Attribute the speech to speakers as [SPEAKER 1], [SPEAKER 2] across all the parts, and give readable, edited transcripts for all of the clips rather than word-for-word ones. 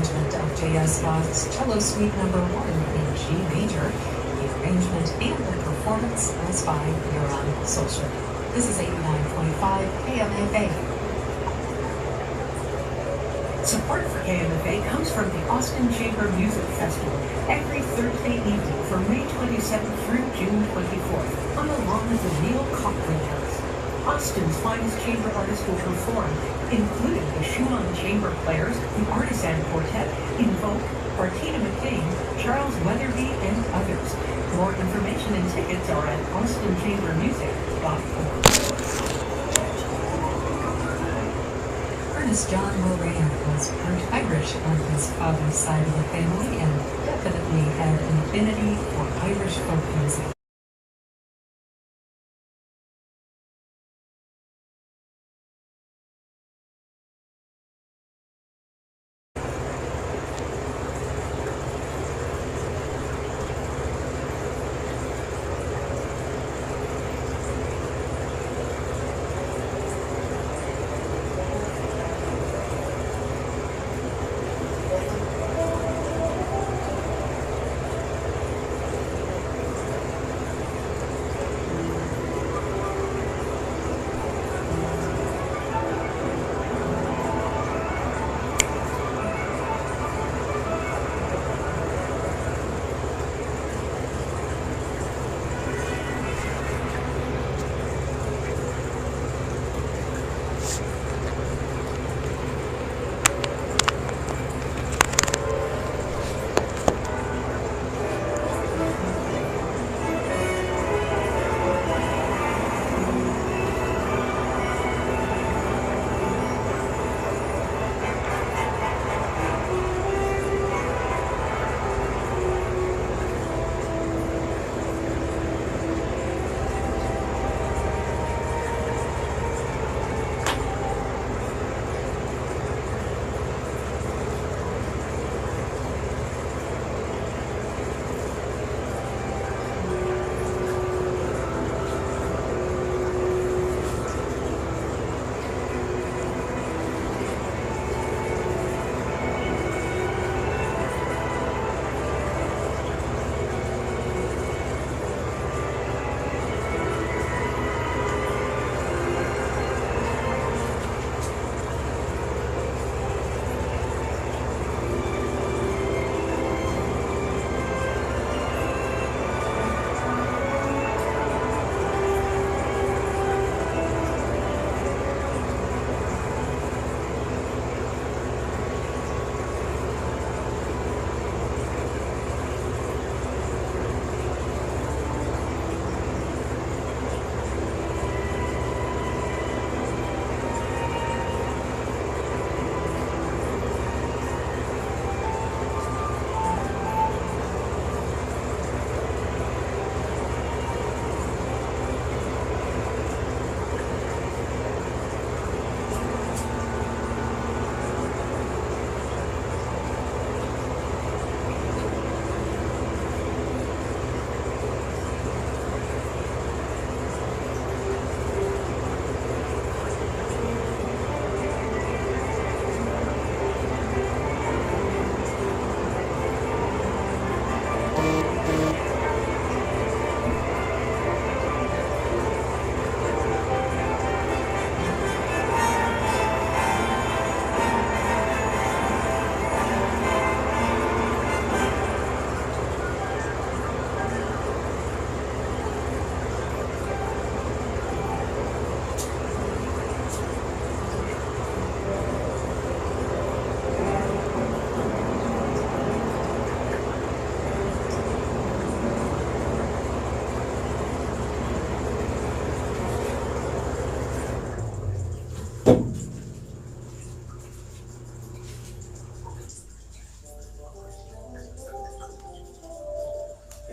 [SPEAKER 1] arrangement of J.S. Bach's Cello Suite No. 1 in G major. The arrangement and the performance was by Euron Solskjaer. This is 89.5 KMFA. Support for KMFA comes from the Austin Chamber Music Festival every Thursday evening from May 27th through June 24th on the lawn of the Neil Cochran House. Austin's finest chamber artists will perform, including the Schumann Chamber Players, the Artisan Quartet, Invoke, Martina McCain, Charles Weatherby, and others. More information and tickets are at austinchambermusic.org. Ernest John Moran was part Irish on his father's side of the family and definitely had an affinity for Irish folk music.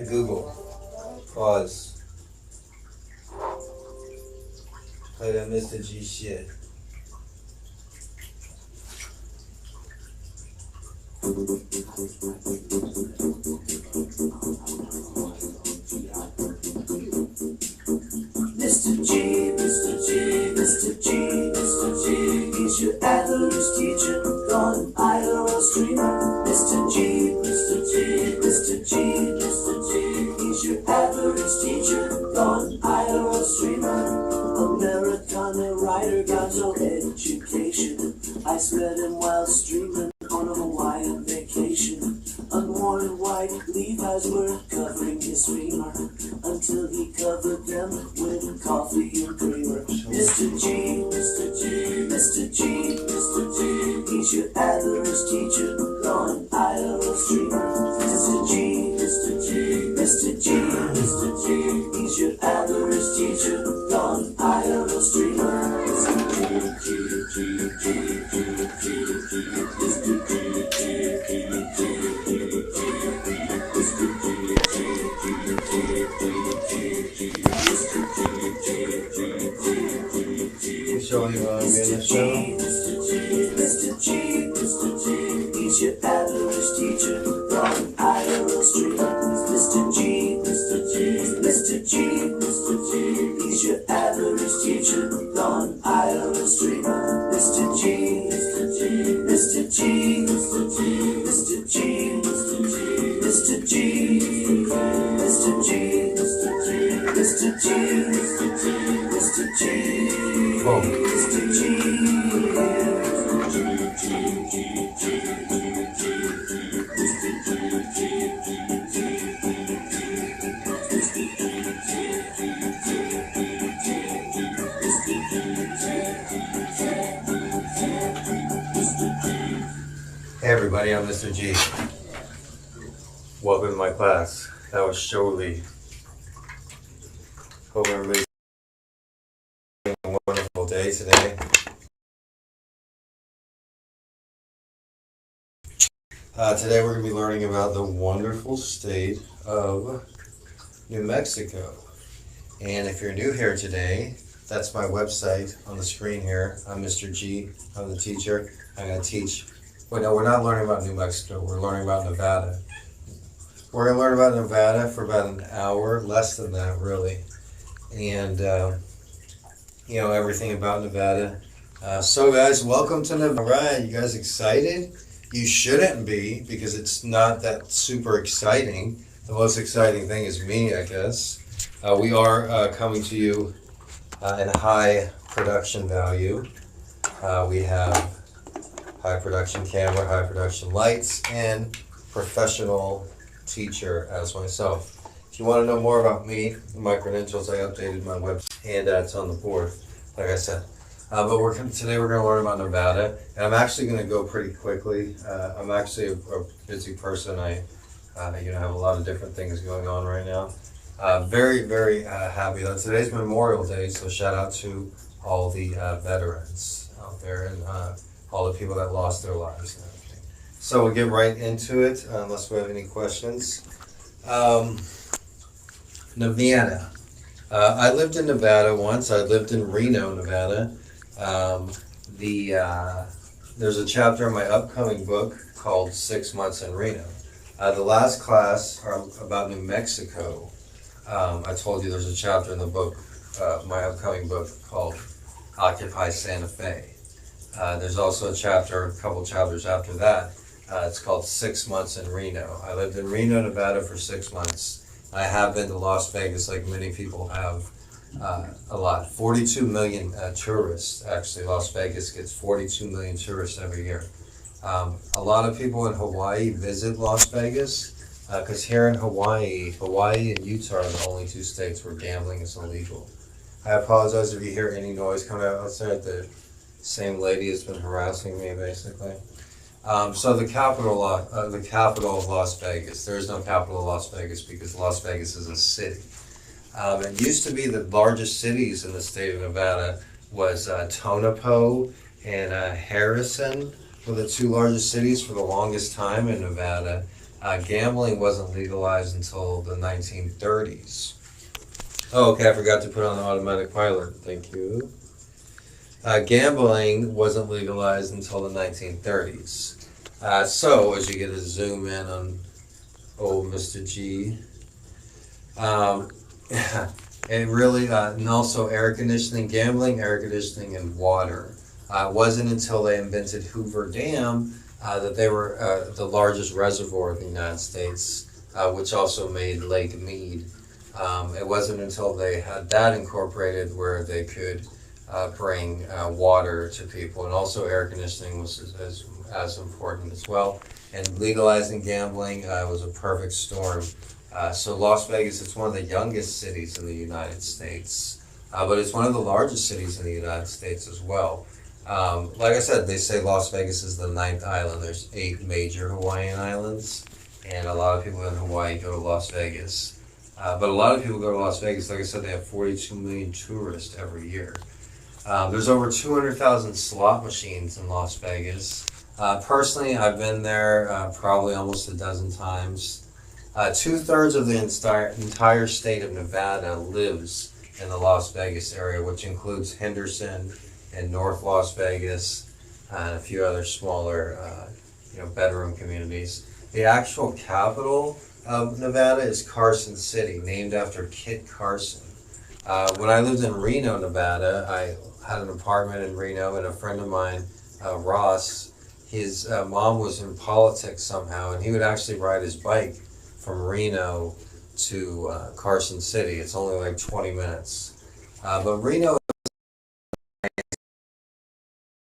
[SPEAKER 2] Google. Pause. Play that Mr.G shit.
[SPEAKER 3] Mr.G, Mr.G, Mr.G, Mr.G, he's your Ellis teacher, gone idle streamer. while streaming on a Hawaiian vacation. Unworn white Levi's were covering his femur until he covered them with coffee and creamer. Mr. G, Mr. G, Mr. G, Mr. G, he's your average teacher on IRL streamer. Mr. G, Mr. G, Mr. G, Mr. G, he's your average teacher on IRL streamer. Mr. G, G, G, G, G, G, G, Mr. G, G, G, G, G.
[SPEAKER 2] Showing you on the show.
[SPEAKER 3] Mr. G, Mr. G, he's your average teacher on IRL street. Mr. G, Mr. G, Mr. G, Mr. G, he's your average teacher on IRL street. Mr. G, Mr. G, Mr. G, Mr. G, Mr. G, Mr. G, Mr. G, Mr. G, Mr. G, Mr. G, Mr. G, Mr. G.
[SPEAKER 2] Whoa.
[SPEAKER 3] Mr. G.
[SPEAKER 2] Hey everybody, I'm Mr. G. Welcome to my class. That was surely. Hope everybody's having a wonderful day today. Today we're going to be learning about the wonderful state of New Mexico. And if you're new here today, that's my website on the screen here. I'm Mr. G. I'm the teacher. I'm going to teach. Wait, no, we're not learning about New Mexico. We're learning about Nevada. We're going to learn about Nevada for about an hour, less than that, really. And, everything about Nevada. So, guys, welcome to Nevada. All right, you guys excited? You shouldn't be, because it's not that super exciting. The most exciting thing is me, I guess. We are coming to you in high production value. We have high production camera, high production lights, and professional teacher as myself. If you want to know more about me, my credentials, I updated my website, and it's on the board, like I said. But today we're going to learn about Nevada, and I'm actually going to go pretty quickly. I'm actually a busy person. I have a lot of different things going on right now. Very, very happy that today's Memorial Day, so shout out to all the veterans out there and all the people that lost their lives and everything. So we'll get right into it, unless we have any questions. Nevada. I lived in Nevada once. I lived in Reno, Nevada. There's a chapter in my upcoming book called 6 Months in Reno. The last class about New Mexico. I told you there's a chapter in the book, my upcoming book, called Occupy Santa Fe. There's also a couple chapters after that. It's called 6 Months in Reno. I lived in Reno, Nevada for 6 months. I have been to Las Vegas, like many people have, a lot. 42 million tourists, actually. Las Vegas gets 42 million tourists every year. A lot of people in Hawaii visit Las Vegas, because here in Hawaii and Utah are the only two states where gambling is illegal. I apologize if you hear any noise coming out outside. The same lady has been harassing me, basically. So the capital of Las Vegas. There is no capital of Las Vegas because Las Vegas is a city. It used to be the largest cities in the state of Nevada was Tonopah and Harrison were the two largest cities for the longest time in Nevada. Gambling wasn't legalized until the 1930s. Oh, okay, I forgot to put on the automatic pilot. Thank you. Gambling wasn't legalized until the 1930s. So, as you get to zoom in on old Mr. G, it really, and also air conditioning, gambling, air conditioning, and water. It wasn't until they invented Hoover Dam that they were the largest reservoir in the United States, which also made Lake Mead. It wasn't until they had that incorporated where they could bring water to people, and also air conditioning was, as as important as well. And legalizing gambling was a perfect storm. So Las Vegas, it's one of the youngest cities in the United States, but it's one of the largest cities in the United States as well. Like I said, they say Las Vegas is the 9th island. There's 8 major Hawaiian islands, and a lot of people in Hawaii go to Las Vegas. But a lot of people go to Las Vegas. Like I said, they have 42 million tourists every year. There's over 200,000 slot machines in Las Vegas. Personally, I've been there probably almost a dozen times. 2/3 of the entire state of Nevada lives in the Las Vegas area, which includes Henderson and North Las Vegas and a few other smaller bedroom communities. The actual capital of Nevada is Carson City, named after Kit Carson. When I lived in Reno, Nevada, I had an apartment in Reno, and a friend of mine, Ross, his mom was in politics somehow, and he would actually ride his bike from Reno to Carson City. It's only like 20 minutes. But Reno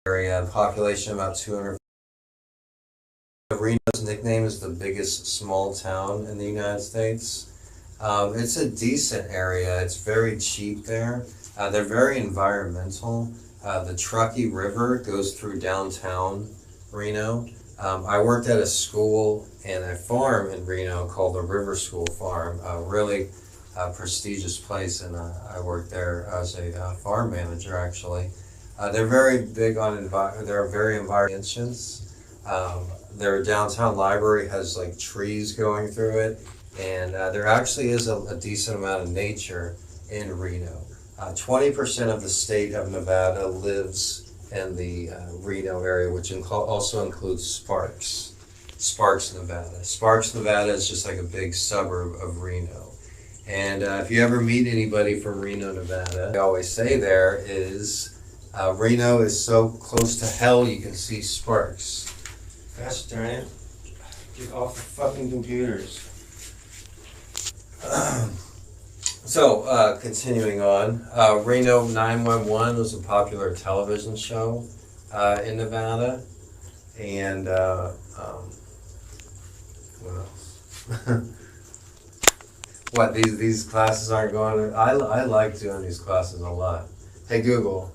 [SPEAKER 2] area, population about 200. Reno's nickname is the biggest small town in the United States. It's a decent area. It's very cheap there. They're very environmental. The Truckee River goes through downtown Reno. I worked at a school and a farm in Reno called the River School Farm, a really prestigious place, and I worked there as a farm manager actually. They're very big on they're very environmental. Their downtown library has like trees going through it, and there actually is a decent amount of nature in Reno. 20% of the state of Nevada lives in the Reno area, which also includes Sparks, Nevada. Sparks, Nevada is just like a big suburb of Reno. And if you ever meet anybody from Reno, Nevada, I always say there is Reno is so close to hell you can see Sparks. Gosh darn it. Get off the fucking computers. So, continuing on, Reno 911 was a popular television show in Nevada. And, what else? What, these classes aren't going to... I like doing these classes a lot. Hey, Google,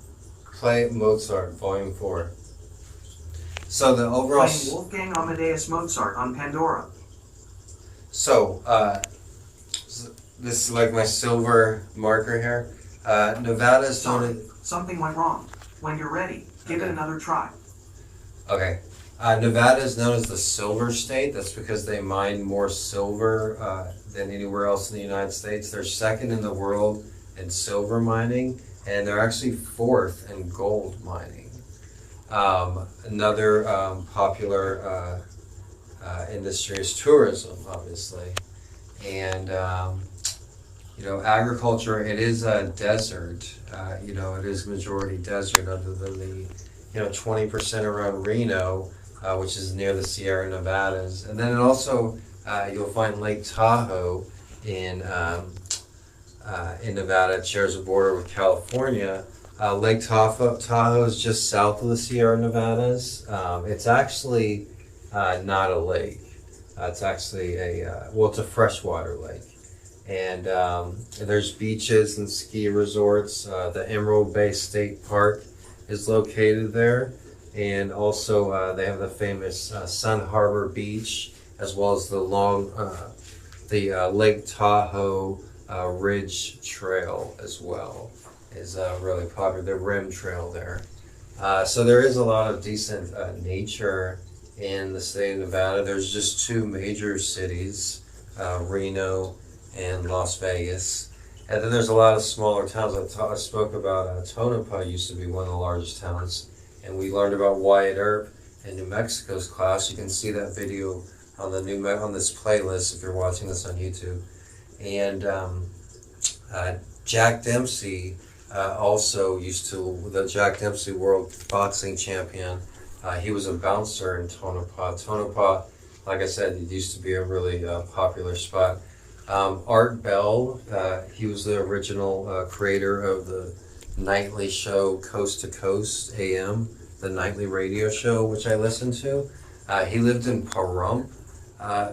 [SPEAKER 2] play Mozart, Volume 4. So the overall...
[SPEAKER 4] Playing Wolfgang Amadeus Mozart on Pandora.
[SPEAKER 2] So, this is like my silver marker here. Nevada is
[SPEAKER 4] Sorry, something went wrong. When you're ready, give it another try.
[SPEAKER 2] Okay. Nevada is known as the silver state. That's because they mine more silver than anywhere else in the United States. They're second in the world in silver mining, and they're actually 4th in gold mining. Another popular industry is tourism, obviously. And, agriculture, it is a desert. It is majority desert other than the, 20% around Reno, which is near the Sierra Nevadas. And then it also, you'll find Lake Tahoe in Nevada. It shares a border with California. Lake Tahoe is just south of the Sierra Nevadas. It's actually not a lake. It's actually it's a freshwater lake. And there's beaches and ski resorts. The Emerald Bay State Park is located there. And also they have the famous Sun Harbor Beach, as well as the Lake Tahoe Ridge Trail as well is really popular, the Rim Trail there. So there is a lot of decent nature in the state of Nevada. There's just 2 major cities, Reno and Las Vegas. And then there's a lot of smaller towns. I spoke about Tonopah used to be one of the largest towns. And we learned about Wyatt Earp in New Mexico's class. You can see that video on on this playlist if you're watching this on YouTube. And Jack Dempsey also the Jack Dempsey World Boxing Champion. He was a bouncer in Tonopah. Tonopah, like I said, it used to be a really popular spot. Art Bell, he was the original creator of the nightly show Coast to Coast AM the nightly radio show, which I listened to. He lived in Pahrump,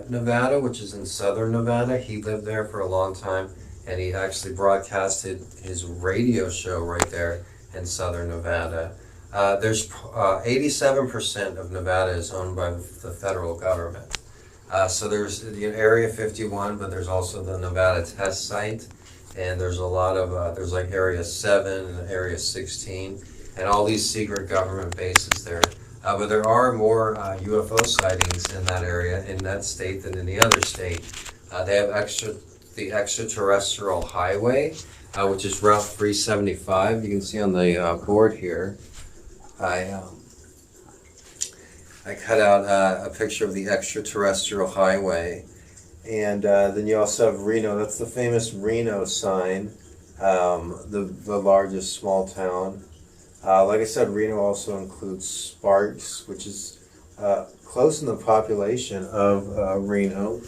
[SPEAKER 2] Nevada, which is in southern Nevada. He lived there for a long time, and he actually broadcasted his radio show right there in southern Nevada. There's 87% of Nevada is owned by the federal government. So there's the Area 51, but there's also the Nevada test site, and there's a lot of, there's like Area 7 and Area 16, and all these secret government bases there. But there are more UFO sightings in that area, in that state, than in the other state. They have the extraterrestrial highway, which is Route 375. You can see on the board here. I cut out a picture of the extraterrestrial highway, and then you also have Reno. That's the famous Reno sign, the largest small town. Like I said, Reno also includes Sparks, which is close in the population of Reno.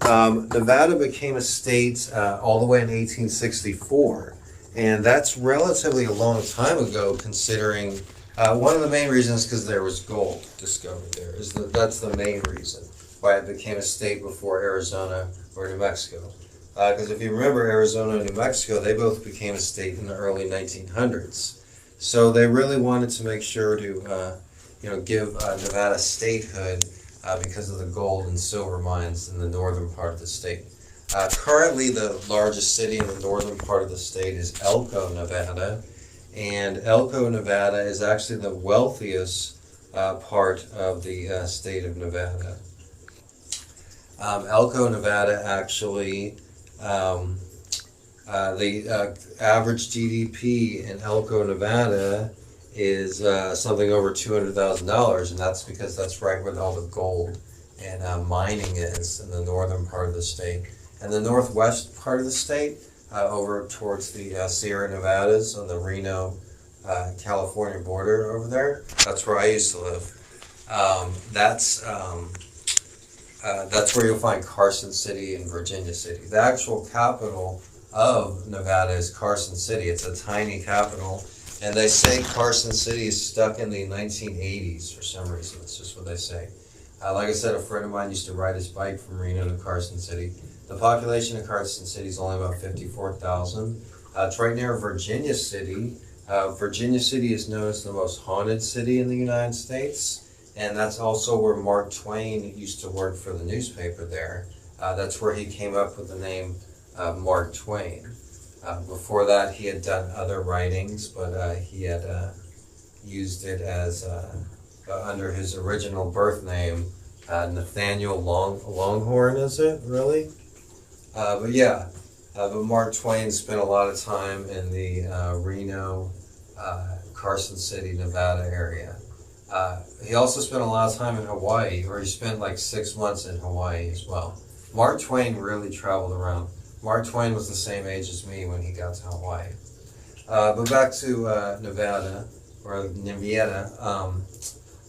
[SPEAKER 2] Nevada became a state all the way in 1864, and that's relatively a long time ago, considering one of the main reasons because there was gold discovered there. That's the main reason why it became a state before Arizona or New Mexico. Because if you remember, Arizona and New Mexico, they both became a state in the early 1900s. So they really wanted to make sure to give Nevada statehood because of the gold and silver mines in the northern part of the state. Currently, the largest city in the northern part of the state is Elko, Nevada. And Elko, Nevada is actually the wealthiest part of the state of Nevada. Elko, Nevada actually, the average GDP in Elko, Nevada is something over $200,000, and that's because that's right where all the gold and mining is in the northern part of the state. And the northwest part of the state, over towards the Sierra Nevadas on the Reno, California border over there. That's where I used to live. That's where you'll find Carson City and Virginia City. The actual capital of Nevada is Carson City. It's a tiny capital, and they say Carson City is stuck in the 1980s for some reason. That's just what they say. Like I said, a friend of mine used to ride his bike from Reno to Carson City. The population of Carson City is only about 54,000. It's right near Virginia City. Virginia City is known as the most haunted city in the United States, and that's also where Mark Twain used to work for the newspaper there. That's where he came up with the name Mark Twain. Before that, he had done other writings, but he had used it as under his original birth name, Nathaniel Longhorn, is it really? But yeah, but Mark Twain spent a lot of time in the Reno, Carson City, Nevada area. He also spent a lot of time in Hawaii, or he spent like 6 months in Hawaii as well. Mark Twain really traveled around. Mark Twain was the same age as me when he got to Hawaii. But back to Nevada, or Nevada.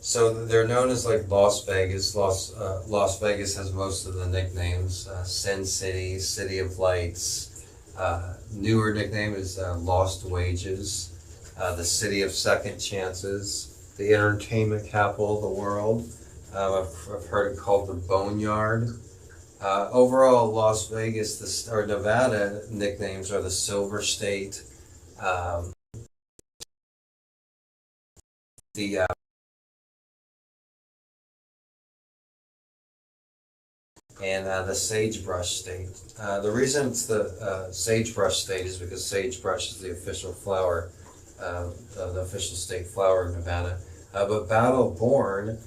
[SPEAKER 2] So they're known as like Las Vegas. Las Vegas has most of the nicknames. Sin City, City of Lights. Newer nickname is Lost Wages. The City of Second Chances. The entertainment capital of the world. I've heard it called the Boneyard. Overall, Las Vegas, or Nevada nicknames are the Silver State, and the Sagebrush State. The reason it's the Sagebrush State is because sagebrush is the official flower, the official state flower of Nevada. But Battleborn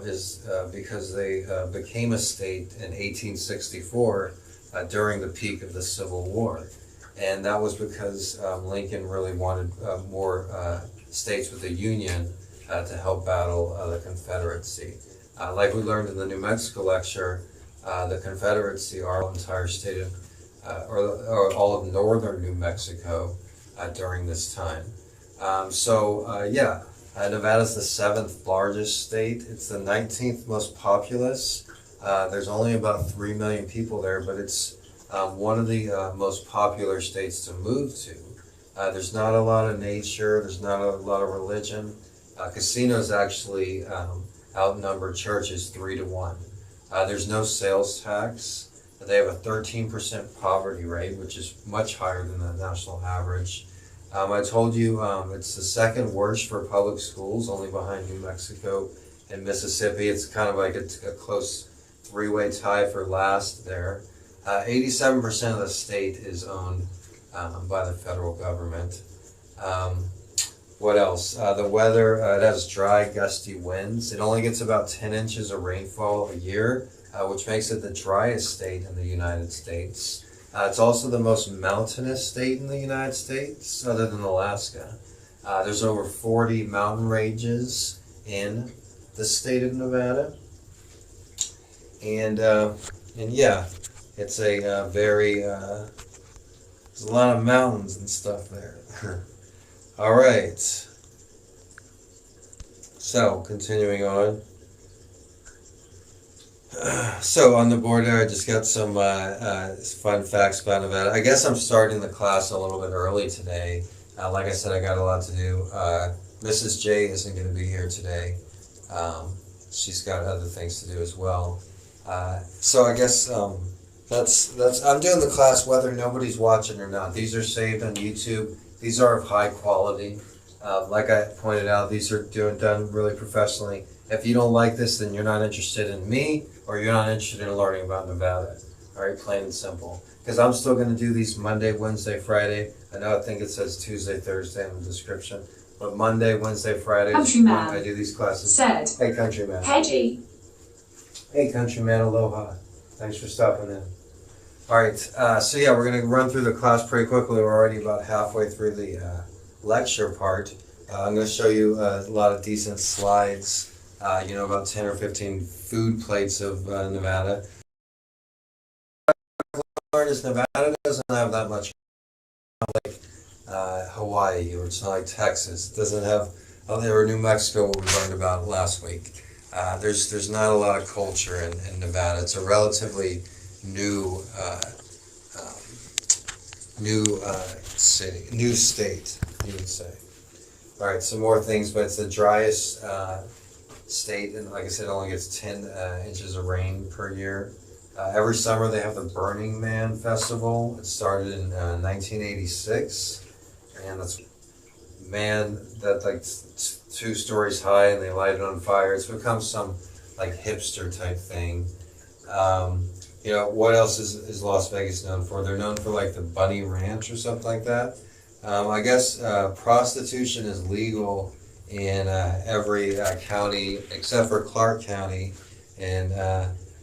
[SPEAKER 2] is because they became a state in 1864 during the peak of the Civil War. And that was because Lincoln really wanted more states with a union to help battle the Confederacy. Like we learned in the New Mexico lecture, the Confederacy, our entire state of, or all of northern New Mexico during this time. Nevada's the 7th largest state. It's the 19th most populous. There's only about 3 million people there, but it's one of the most popular states to move to. There's not a lot of nature. There's not a lot of religion. Casinos actually outnumber churches 3-1. There's no sales tax. They have a 13% poverty rate, which is much higher than the national average. I told you it's the second worst for public schools, only behind New Mexico and Mississippi. It's kind of like a close three-way tie for last there. 87% of the state is owned by the federal government. What else? The weather, it has dry, gusty winds. It only gets about 10 inches of rainfall a year, which makes it the driest state in the United States. It's also the most mountainous state in the United States, other than Alaska. There's over 40 mountain ranges in the state of Nevada. And yeah, it's a very, there's a lot of mountains and stuff there. All right. So, continuing on. So on the board there, I just got some fun facts about Nevada. I guess I'm starting the class a little bit early today. Like I said, I got a lot to do. Mrs. J isn't going to be here today. She's got other things to do as well. So I guess that's I'm doing the class whether nobody's watching or not. These are saved on YouTube. These are of high quality. Like I pointed out, these are done really professionally. If you don't like this, then you're not interested in me, or you're not interested in learning about Nevada. All right, plain and simple. Because I'm still going to do these Monday, Wednesday, Friday. I think it says Tuesday, Thursday in the description. But Monday, Wednesday, Friday is when I do these classes.
[SPEAKER 5] Said.
[SPEAKER 2] Hey, countryman.
[SPEAKER 5] Hedgie.
[SPEAKER 2] Hey, countryman, aloha. Thanks for stopping in. All right, so yeah, we're going to run through the class pretty quickly. We're already about halfway through the lecture part. I'm going to show you a lot of decent slides. About 10 or 15 food plates of Nevada. Nevada doesn't have that much like Hawaii, or it's not like Texas. It doesn't have, or New Mexico, what we learned about last week. There's not a lot of culture in Nevada. It's a relatively new state, you would say. All right, some more things, but it's the driest state, and like I said, it only gets 10 inches of rain per year. Every summer they have the Burning Man Festival. It started in 1986, and that's that like 2 stories high, and they light it on fire. It's become some like hipster type thing. What else is Las Vegas known for? They're known for like the Bunny Ranch or something like that. I guess prostitution is legal in every county except for Clark County, and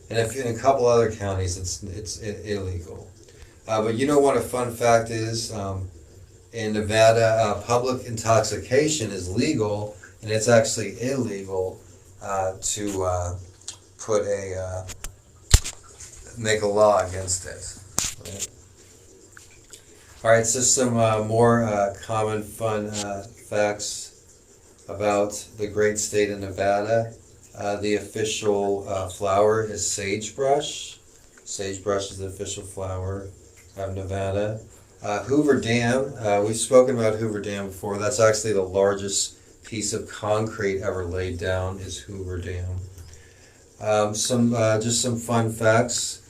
[SPEAKER 2] if in a couple other counties it's illegal. But you know what a fun fact is? In Nevada, public intoxication is legal, and it's actually illegal to make a law against it. Right? All right, so some more common fun facts about the great state of Nevada. The official flower is sagebrush. Sagebrush is the official flower of Nevada. Hoover Dam, we've spoken about Hoover Dam before. That's actually the largest piece of concrete ever laid down is Hoover Dam. Just some fun facts.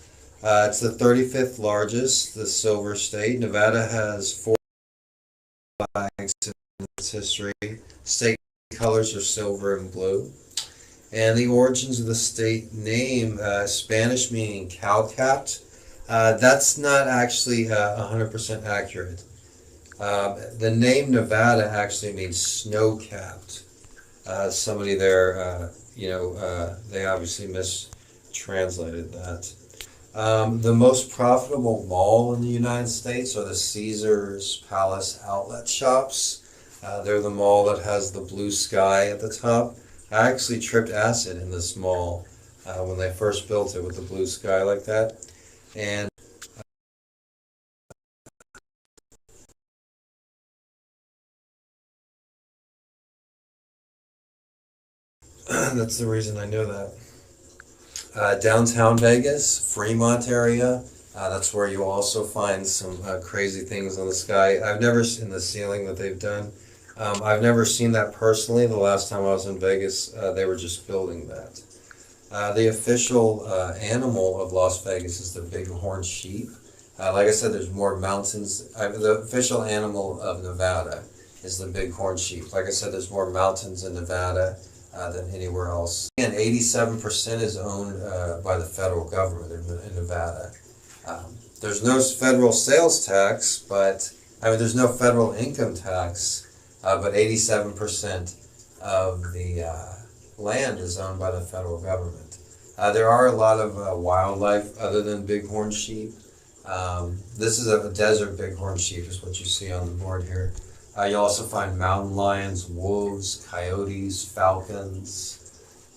[SPEAKER 2] It's the 35th largest, the silver state. Nevada has 4 flags in its history. State colors are silver and blue. And the origins of the state name, Spanish meaning cow-capped, that's not actually 100% accurate. The name Nevada actually means snow-capped. Somebody there, they obviously mistranslated that. The most profitable mall in the United States are the Caesars Palace outlet shops. They're the mall that has the blue sky at the top. I actually tripped acid in this mall when they first built it with the blue sky like that. And that's the reason I know that. Downtown Vegas, Fremont area, that's where you also find some crazy things on the sky. I've never seen the ceiling that they've done. I've never seen that personally. The last time I was in Vegas, they were just building that. The official animal of Las Vegas is the bighorn sheep. Like I said, there's more mountains. The official animal of Nevada is the bighorn sheep. Like I said, there's more mountains in Nevada than anywhere else. And 87% is owned by the federal government in Nevada. There's no federal sales tax, but there's no federal income tax, but 87% of the land is owned by the federal government. There are a lot of wildlife other than bighorn sheep. This is a desert bighorn sheep, is what you see on the board here. You also find mountain lions, wolves, coyotes, falcons,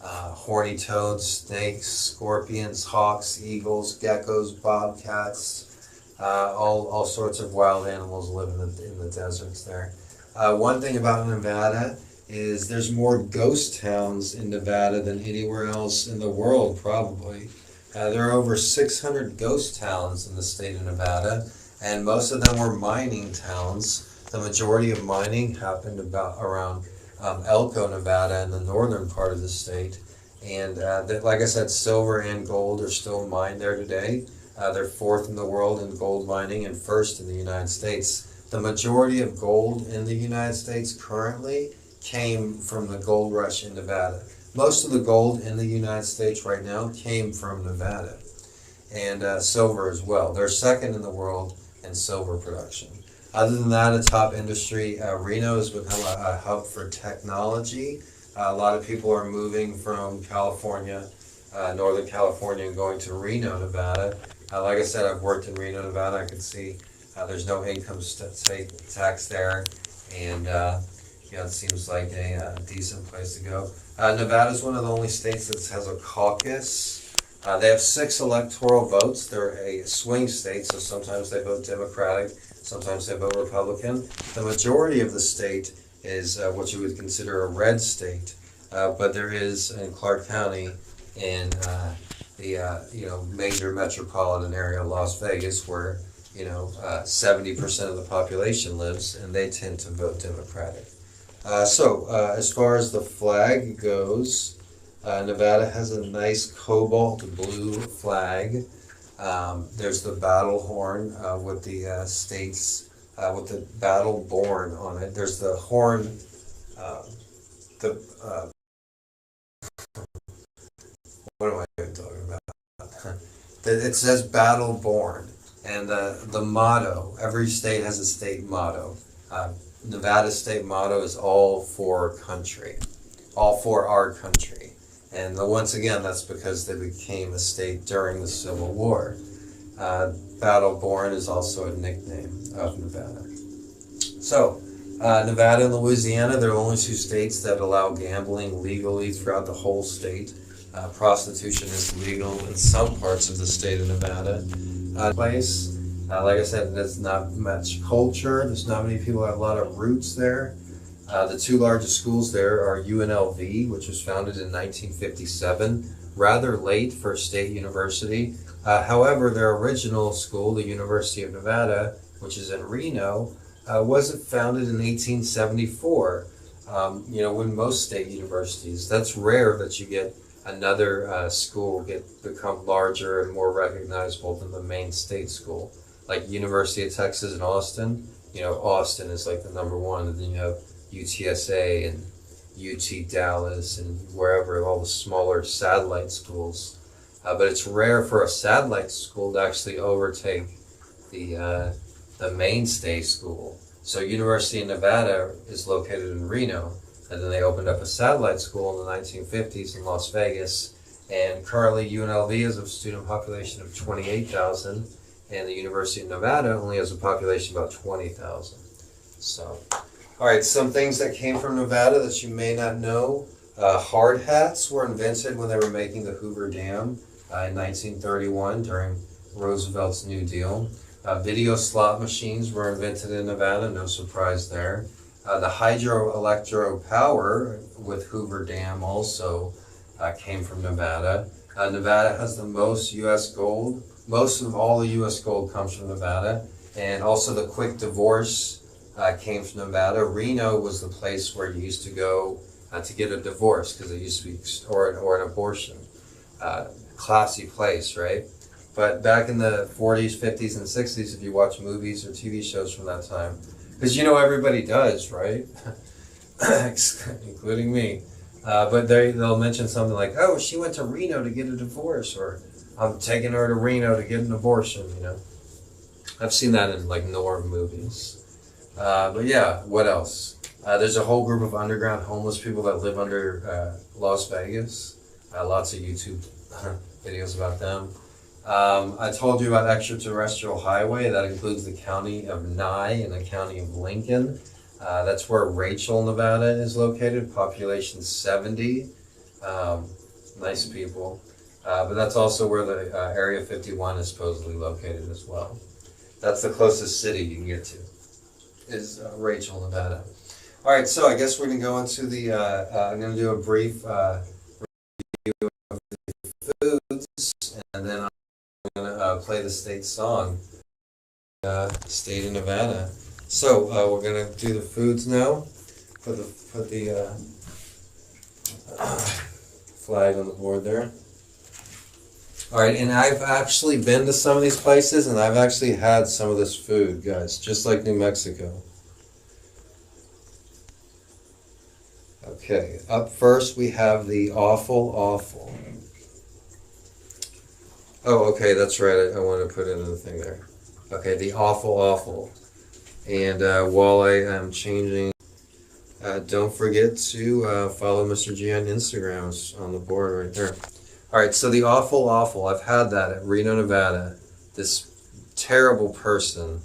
[SPEAKER 2] horny toads, snakes, scorpions, hawks, eagles, geckos, bobcats, all sorts of wild animals live in the deserts there. One thing about Nevada is there's more ghost towns in Nevada than anywhere else in the world, probably. There are over 600 ghost towns in the state of Nevada, and most of them were mining towns. The majority of mining happened around Elko, Nevada, in the northern part of the state. And like I said, silver and gold are still mined there today. They're fourth in the world in gold mining and first in the United States. The majority of gold in the United States currently came from the gold rush in Nevada. Most of the gold in the United States right now came from Nevada, and silver as well. They're second in the world in silver production. Other than that, a top industry, Reno has become a hub for technology. A lot of people are moving from California, Northern California, and going to Reno, Nevada. Like I said, I've worked in Reno, Nevada. I can see there's no income tax there, and it seems like a decent place to go. Nevada is one of the only states that has a caucus. They have 6 electoral votes. They're a swing state, so sometimes they vote Democratic, sometimes they vote Republican. The majority of the state is what you would consider a red state, but there is in Clark County in the major metropolitan area of Las Vegas where 70% of the population lives, and they tend to vote Democratic. As far as the flag goes, Nevada has a nice cobalt blue flag. There's the battle horn with the states, with the battle born on it. There's the horn, what am I even talking about? It says battle born, and the motto, every state has a state motto. Nevada's state motto is all for country, all for our country. And once again, that's because they became a state during the Civil War. Battle Born is also a nickname of Nevada. So, Nevada and Louisiana, they're the only 2 states that allow gambling legally throughout the whole state. Prostitution is legal in some parts of the state of Nevada. Like I said, there's not much culture. There's not many people that have a lot of roots there. The 2 largest schools there are UNLV, which was founded in 1957, rather late for a state university. However, their original school, the University of Nevada, which is in Reno, wasn't founded in 1874. When most state universities, that's rare that you get another school become larger and more recognizable than the main state school. Like University of Texas in Austin, Austin is like the #1, and then you have UTSA and UT Dallas and wherever, all the smaller satellite schools. But it's rare for a satellite school to actually overtake the mainstay school. So University of Nevada is located in Reno, and then they opened up a satellite school in the 1950s in Las Vegas. And currently UNLV has a student population of 28,000, and the University of Nevada only has a population of about 20,000. So, all right, some things that came from Nevada that you may not know. Hard hats were invented when they were making the Hoover Dam in 1931 during Roosevelt's New Deal. Video slot machines were invented in Nevada, no surprise there. The hydroelectric power with Hoover Dam also came from Nevada. Nevada has the most U.S. gold. Most of all the U.S. gold comes from Nevada. And also the quick divorce came from Nevada. Reno was the place where you used to go to get a divorce because it used to be, or an abortion. Classy place, right? But back in the 40s, 50s, and 60s, if you watch movies or TV shows from that time, because you know everybody does, right? Including me. But they'll mention something like, oh, she went to Reno to get a divorce, or I'm taking her to Reno to get an abortion, you know. I've seen that in like Norm movies. But yeah, what else? There's a whole group of underground homeless people that live under Las Vegas. Lots of YouTube videos about them. I told you about Extraterrestrial Highway. That includes the county of Nye and the county of Lincoln. That's where Rachel, Nevada is located, population 70. Nice people. But that's also where the Area 51 is supposedly located as well. That's the closest city you can get to, is Rachel, Nevada. All right, so I guess we're going to go into the, I'm going to do a brief review of the foods, and then I'm going to play the state song, state of Nevada. So we're going to do the foods now. Put the flag on the board there. All right, and I've actually been to some of these places, and I've actually had some of this food, guys, just like New Mexico. Okay, up first we have the awful. Oh, okay, that's right. I want to put in the thing there. Okay, the awful. And while I am changing, don't forget to follow Mr.G on Instagram. It's on the board right there. All right, so the awful. I've had that at Reno, Nevada. This terrible person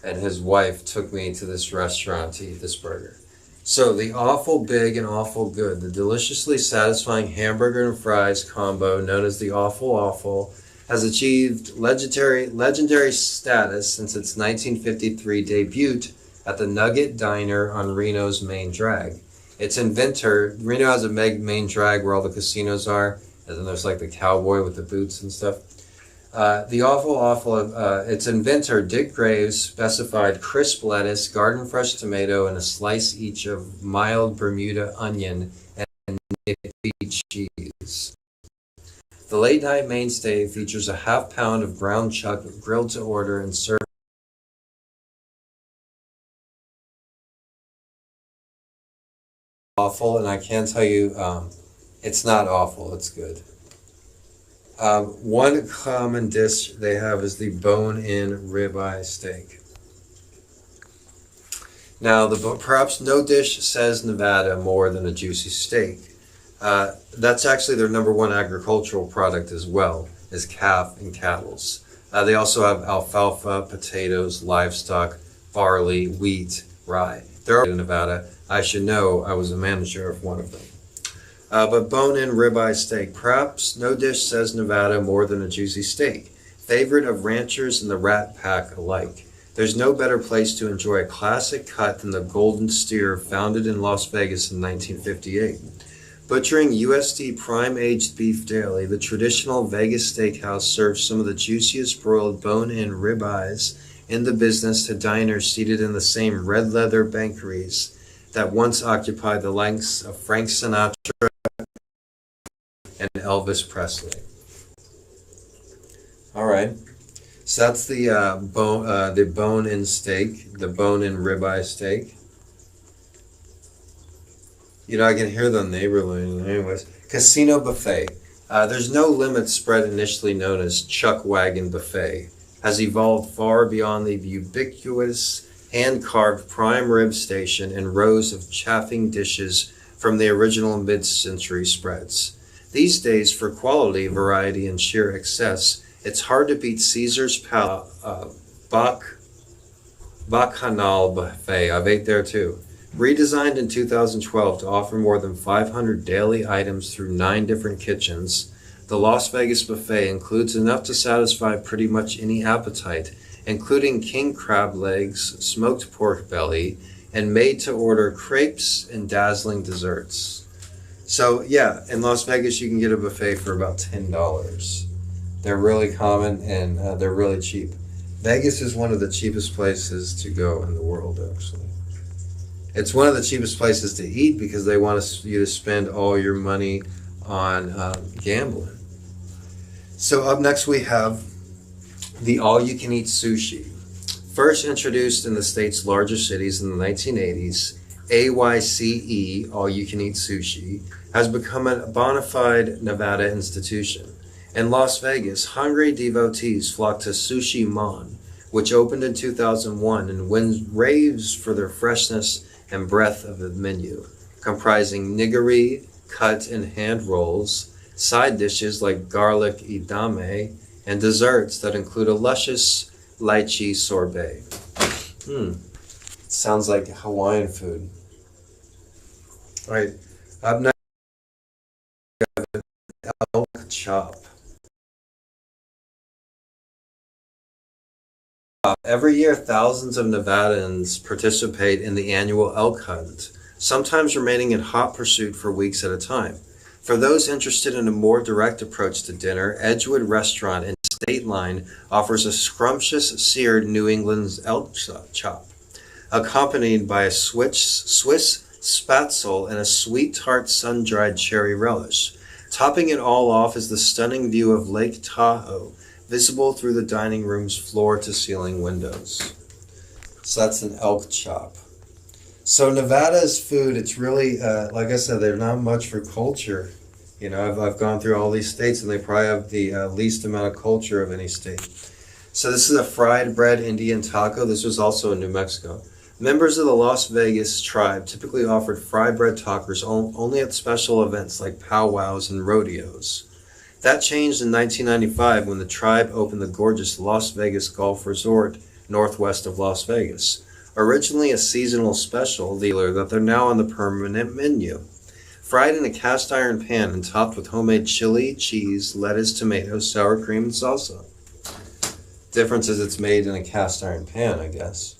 [SPEAKER 2] and his wife took me to this restaurant to eat this burger. So the awful big and awful good, the deliciously satisfying hamburger and fries combo known as the awful has achieved legendary status since its 1953 debut at the Nugget Diner on Reno's main drag. Its inventor, Reno has a main drag where all the casinos are, and then there's like the cowboy with the boots and stuff. The awful, its inventor, Dick Graves, specified crisp lettuce, garden fresh tomato, and a slice each of mild Bermuda onion and nippy cheese. The late night mainstay features a half pound of ground chuck grilled to order and served awful, and I can tell you it's not awful, it's good. One common dish they have is the bone-in ribeye steak. Now, perhaps no dish says Nevada more than a juicy steak. That's actually their number one agricultural product as well, is calf and cattles. They also have alfalfa, potatoes, livestock, barley, wheat, rye. They're in Nevada. I should know, I was a manager of one of them. But bone-in ribeye steak. Perhaps no dish says Nevada more than a juicy steak. Favorite of ranchers and the Rat Pack alike. There's no better place to enjoy a classic cut than the Golden Steer, founded in Las Vegas in 1958. Butchering USD prime-aged beef daily, the traditional Vegas steakhouse serves some of the juiciest broiled bone-in ribeyes in the business to diners seated in the same red leather banqueries that once occupied the likes of Frank Sinatra and Elvis Presley. All right, so that's the bone-in steak, the bone-in ribeye steak. You know, I can hear the neighborhood. Anyways, Casino Buffet. There's no limit spread initially known as Chuck Wagon Buffet has evolved far beyond the ubiquitous hand-carved prime rib station and rows of chafing dishes from the original mid-century spreads. These days, for quality, variety, and sheer excess, it's hard to beat Caesar's Bacchanal Buffet. I've ate there too. Redesigned in 2012 to offer more than 500 daily items through 9 different kitchens, the Las Vegas Buffet includes enough to satisfy pretty much any appetite, including king crab legs, smoked pork belly, and made-to-order crepes and dazzling desserts. So yeah, in Las Vegas you can get a buffet for about $10. They're really common and they're really cheap. Vegas is one of the cheapest places to go in the world, actually. It's one of the cheapest places to eat because they want you to spend all your money on gambling. So up next we have the all-you-can-eat sushi. First introduced in the state's largest cities in the 1980s, AYCE, all-you-can-eat sushi, has become a bona fide Nevada institution. In Las Vegas, hungry devotees flock to Sushi Mon, which opened in 2001 and wins raves for their freshness and breadth of the menu, comprising nigiri, cut and hand rolls, side dishes like garlic idame, and desserts that include a luscious lychee sorbet. Sounds like Hawaiian food. All right, up next we have Elk Chop. Every year, thousands of Nevadans participate in the annual Elk Hunt, sometimes remaining in hot pursuit for weeks at a time. For those interested in a more direct approach to dinner, Edgewood Restaurant in State Line offers a scrumptious seared New England's elk chop, accompanied by a Swiss spatzel and a sweet tart sun-dried cherry relish. Topping it all off is the stunning view of Lake Tahoe, visible through the dining room's floor-to-ceiling windows. So that's an elk chop. So Nevada's food, it's really, like I said, they're not much for culture. You know, I've gone through all these states, and they probably have the least amount of culture of any state. So this is a fried bread Indian taco. This was also in New Mexico. Members of the Las Vegas tribe typically offered fried bread tacos only at special events like powwows and rodeos. That changed in 1995 when the tribe opened the gorgeous Las Vegas Golf Resort northwest of Las Vegas. Originally a seasonal special, that they're now on the permanent menu. Fried in a cast iron pan and topped with homemade chili, cheese, lettuce, tomatoes, sour cream, and salsa. Difference is it's made in a cast iron pan, I guess.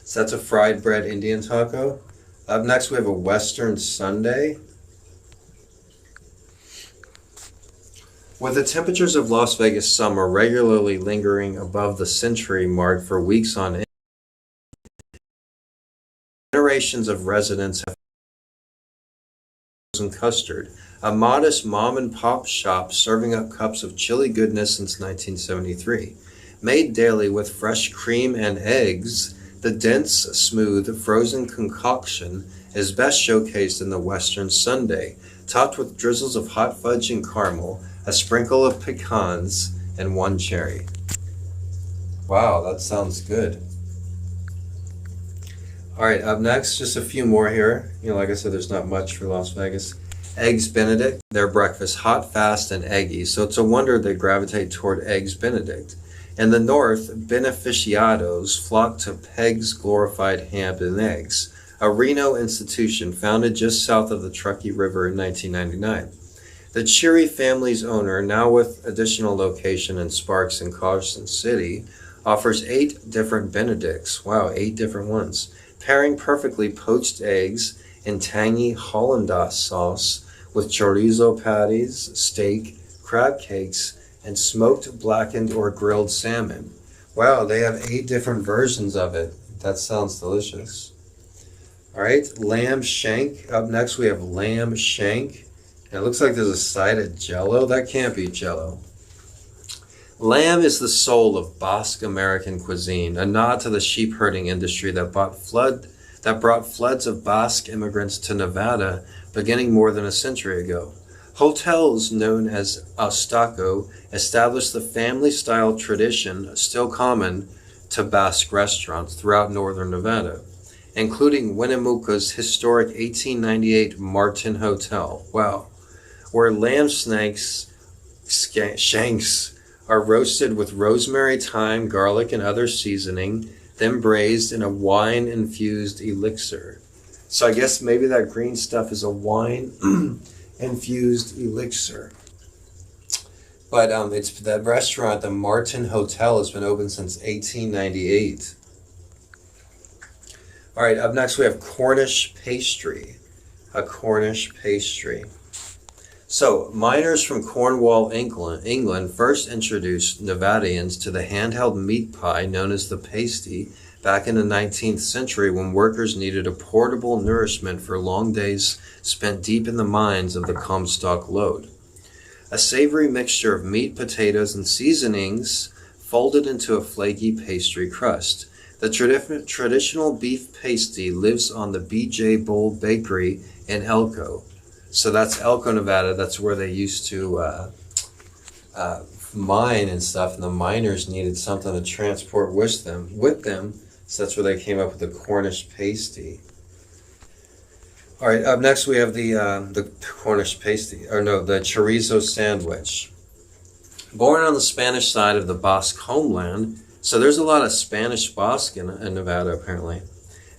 [SPEAKER 2] So that's a fried bread Indian taco. Up next we have a Western Sundae. With the temperatures of Las Vegas summer regularly lingering above the century mark for weeks on end, generations of residents have and custard, a modest mom-and-pop shop serving up cups of chili goodness since 1973. Made daily with fresh cream and eggs, the dense, smooth, frozen concoction is best showcased in the Western Sundae, topped with drizzles of hot fudge and caramel, a sprinkle of pecans, and one cherry. Wow, that sounds good. All right, up next, just a few more here. You know, like I said, there's not much for Las Vegas. Eggs Benedict, their breakfast, hot, fast, and eggy, so it's a wonder they gravitate toward Eggs Benedict. In the north, beneficiados flock to Peg's Glorified Ham and Eggs, a Reno institution founded just south of the Truckee River in 1999. The Cheery family's owner, now with additional location in Sparks and Carson City, offers 8 different Benedicts. Wow, 8 different ones. Pairing perfectly poached eggs in tangy Hollandaise sauce with chorizo patties, steak, crab cakes, and smoked, blackened, or grilled salmon. Wow, they have 8 different versions of it. That sounds delicious. All right, lamb shank. Up next, we have lamb shank. And it looks like there's a side of Jell-O. That can't be Jell-O. Lamb is the soul of Basque American cuisine, a nod to the sheep herding industry that brought floods of Basque immigrants to Nevada beginning more than a century ago. Hotels known as Astaco established the family-style tradition still common to Basque restaurants throughout northern Nevada, including Winnemucca's historic 1898 Martin Hotel. Wow. Where lamb shanks are roasted with rosemary, thyme, garlic, and other seasoning, then braised in a wine-infused elixir. So I guess maybe that green stuff is a wine-infused elixir. But it's that restaurant, the Martin Hotel, has been open since 1898. All right, up next we have Cornish Pastry. A Cornish pastry. So, miners from Cornwall, England first introduced Nevadians to the handheld meat pie known as the pasty back in the 19th century when workers needed a portable nourishment for long days spent deep in the mines of the Comstock Lode. A savory mixture of meat, potatoes, and seasonings folded into a flaky pastry crust. The traditional beef pasty lives on the B.J. Bowl Bakery in Elko. So that's Elko, Nevada. That's where they used to mine and stuff, and the miners needed something to transport with them. So that's where they came up with the Cornish pasty. All right, up next we have the Cornish pasty, the chorizo sandwich. Born on the Spanish side of the Basque homeland, so there's a lot of Spanish Basque in Nevada apparently.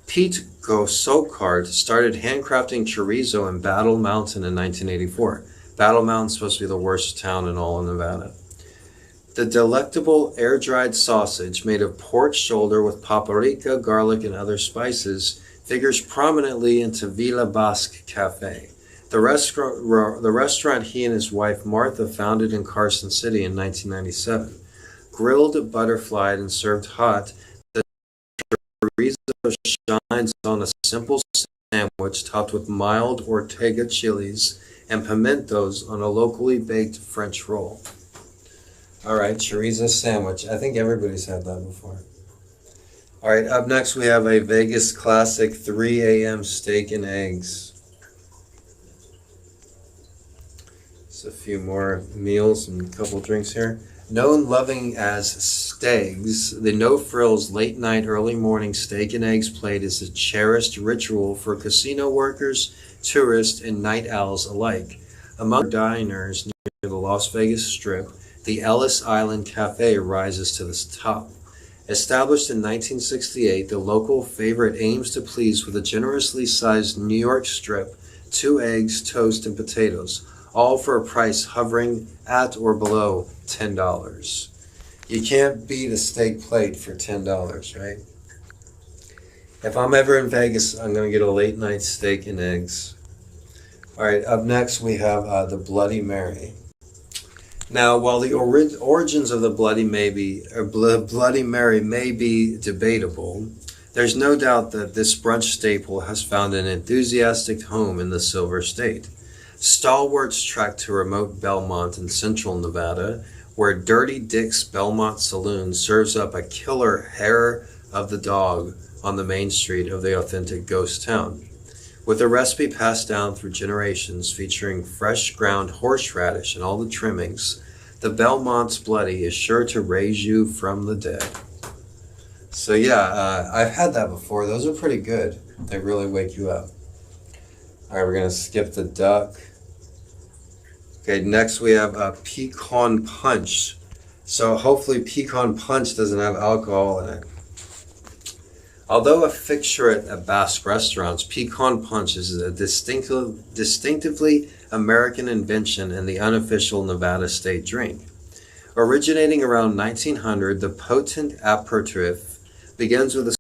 [SPEAKER 2] Pete Gosocart started handcrafting chorizo in Battle Mountain in 1984. Battle Mountain's supposed to be the worst town in all of Nevada. The delectable air-dried sausage made of pork shoulder with paprika, garlic, and other spices figures prominently into Villa Basque Cafe, the restaurant he and his wife Martha founded in Carson City in 1997. Grilled, butterflied, and served hot, the chorizo shines on a simple sandwich topped with mild Ortega chilies and pimentos on a locally baked French roll. All right, chorizo sandwich. I think everybody's had that before. All right, up next we have a Vegas classic 3 a.m. steak and eggs. Just a few more meals and a couple drinks here. Known loving as Stegs, the no-frills late-night, early-morning steak and eggs plate is a cherished ritual for casino workers, tourists, and night owls alike. Among diners near the Las Vegas Strip, the Ellis Island Cafe rises to the top. Established in 1968, the local favorite aims to please with a generously sized New York strip, 2 eggs, toast, and potatoes, all for a price hovering at or below $10. You can't beat a steak plate for $10, right? If I'm ever in Vegas, I'm going to get a late night steak and eggs. All right, up next we have the Bloody Mary. Now, while the origins of the Bloody Mary may be debatable, there's no doubt that this brunch staple has found an enthusiastic home in the Silver State. Stalwarts trek to remote Belmont in central Nevada, where Dirty Dick's Belmont Saloon serves up a killer hair of the dog on the main street of the authentic ghost town. With a recipe passed down through generations featuring fresh ground horseradish and all the trimmings, the Belmont's Bloody is sure to raise you from the dead. So yeah, I've had that before. Those are pretty good. They really wake you up. All right, we're going to skip the duck. Okay, next we have a Pecan Punch. So hopefully Pecan Punch doesn't have alcohol in it. Although a fixture at Basque restaurants, Pecan Punch is a distinctively American invention and the unofficial Nevada state drink. Originating around 1900, the potent aperitif begins with a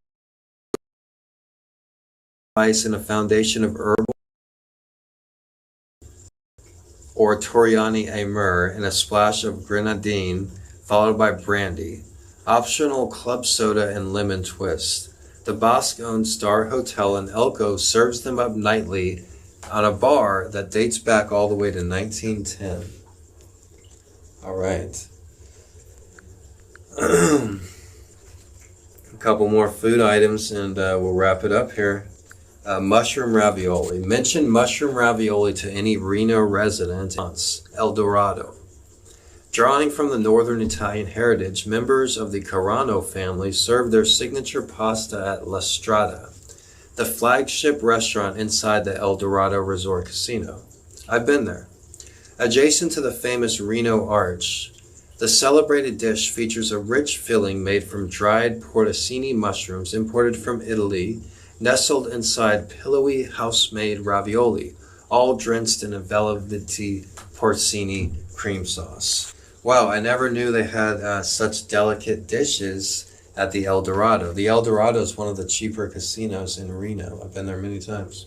[SPEAKER 2] spice and a foundation of herbal or Toriani Amur and a splash of grenadine, followed by brandy. Optional club soda and lemon twist. The Basque-owned Star Hotel in Elko serves them up nightly on a bar that dates back all the way to 1910. All right. A couple more food items and we'll wrap it up here. Mushroom ravioli. Mention mushroom ravioli to any Reno resident. El Dorado. Drawing from the northern Italian heritage, members of the Carano family served their signature pasta at La Strada, the flagship restaurant inside the El Dorado Resort Casino. I've been there. Adjacent to the famous Reno Arch, the celebrated dish features a rich filling made from dried porcini mushrooms imported from Italy, nestled inside pillowy house-made ravioli, all drenched in a velvety porcini cream sauce. Wow, I never knew they had such delicate dishes at the El Dorado. The El Dorado is one of the cheaper casinos in Reno. I've been there many times.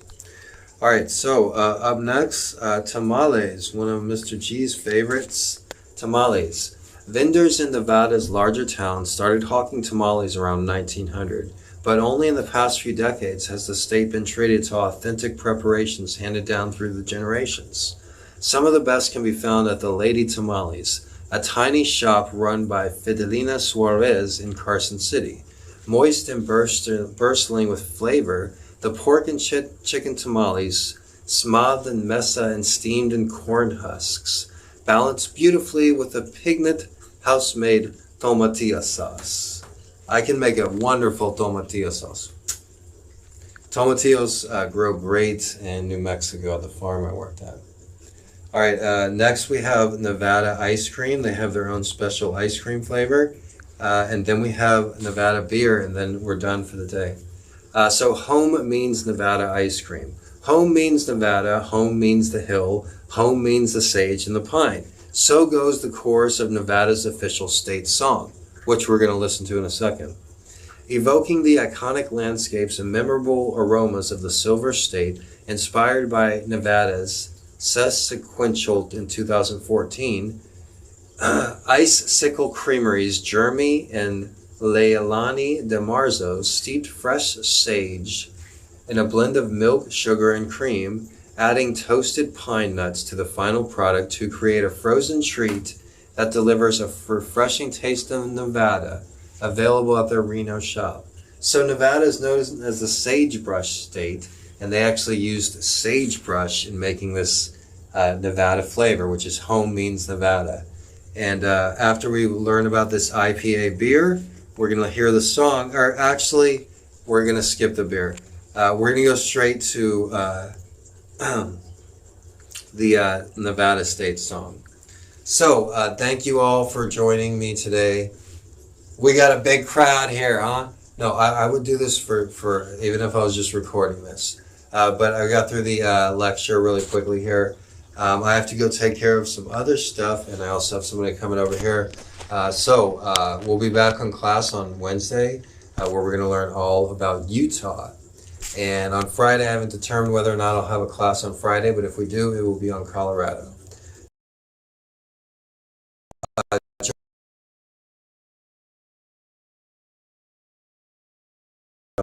[SPEAKER 2] All right, so up next, tamales, one of Mr. G's favorites, tamales. Vendors in Nevada's larger towns started hawking tamales around 1900, but only in the past few decades has the state been treated to authentic preparations handed down through the generations. Some of the best can be found at the Lady Tamales, a tiny shop run by Fidelina Suarez in Carson City. Moist and bursting with flavor, the pork and chicken tamales, smothered in mesa and steamed in corn husks, balance beautifully with a pignut house-made tomatilla sauce. I can make a wonderful tomatilla sauce. Tomatillos grow great in New Mexico at the farm I worked at. All right, next we have Nevada ice cream. They have their own special ice cream flavor. And then we have Nevada beer, and then we're done for the day. So home means Nevada ice cream. Home means Nevada, home means the hill, home means the sage and the pine. So goes the chorus of Nevada's official state song, which we're going to listen to in a second. Evoking the iconic landscapes and memorable aromas of the Silver State, inspired by Nevada's sesquicentennial in 2014, Icicle Creamery's Jeremy and Leilani de Marzo steeped fresh sage in a blend of milk, sugar, and cream, adding toasted pine nuts to the final product to create a frozen treat that delivers a refreshing taste of Nevada, available at their Reno shop. So Nevada is known as the sagebrush state, and they actually used sagebrush in making this Nevada flavor, which is home means Nevada. And after we learn about this IPA beer, we're going to hear the song, or actually, we're going to skip the beer. We're going to go straight to the Nevada State song. So, thank you all for joining me today. We got a big crowd here, huh? No, I would do this for even if I was just recording this. But I got through the lecture really quickly here. I have to go take care of some other stuff, and I also have somebody coming over here. So we'll be back on class on Wednesday, where we're going to learn all about Utah. And on Friday, I haven't determined whether or not I'll have a class on Friday, but if we do, it will be on Colorado.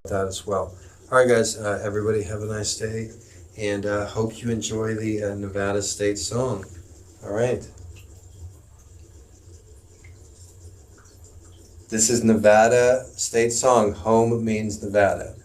[SPEAKER 2] That as well. All right, guys, everybody have a nice day, and hope you enjoy the Nevada State song. All right. This is Nevada State song, Home Means Nevada.